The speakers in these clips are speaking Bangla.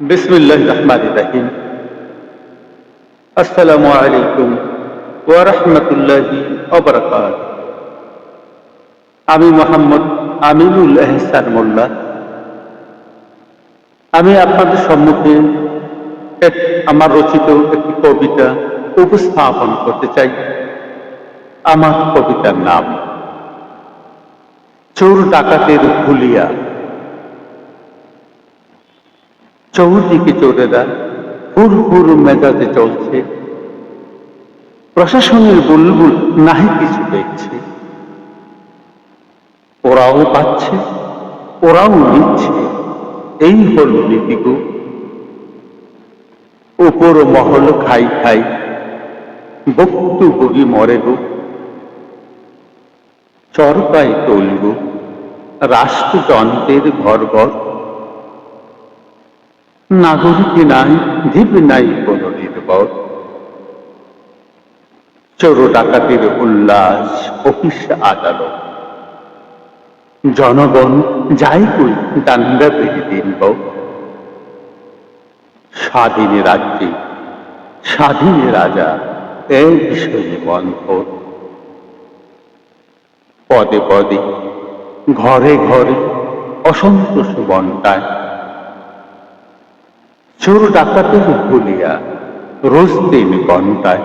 বিসমিল্লাহির রহমানির রহিম। আসসালামু আলাইকুম ওয়া রাহমাতুল্লাহি ওয়া বারাকাতুহু। আমি মোহাম্মদ আমিনুল এহসান মোল্লা। আমি আপনাদের সম্মুখে আমার রচিত একটি কবিতা উপস্থাপন করতে চাই। আমার কবিতার নাম চোর ডাকাতের হুলিয়া। চৌদিকে চোরেরা হুড় মেজাজে চলছে, প্রশাসনের বুলবুল নাহি কিছু দেখছে। ওরাও পাচ্ছে, ওরাও নিচ্ছে, এই হল নীতিগো। উপর মহল খাই খাই, ভুক্তভোগী মরে গো। চরকায় তৈল রাষ্ট্রযন্ত্রের ঘর ঘর। নাগরিকে নাই, ধীপ নাই কোন নির্ভর। চোর ডাকাতির উল্লাস, অফিস আদালত, জনগণ যাই কই দাঙ্গা বেঁধে দিনব। স্বাধীন রাজ্যে স্বাধীন রাজা, এ বিষয়ে মন্থর। পদে পদে ঘরে ঘরে অসন্তোষ বন্টায়। চোর ডাকাতের হুলিয়া রোজ ৩ ঘন্টায়।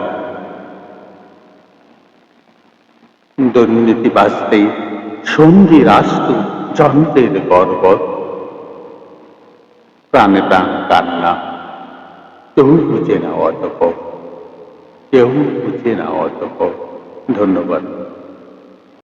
দুর্নীতি বাঁচতে সঙ্গী রাষ্ট্র যন্ত্রের গর্ব। প্রাণে প্রাণ কান্না, কেউ বুঝে না অতপর, কেউ বুঝে না অতপর। ধন্যবাদ।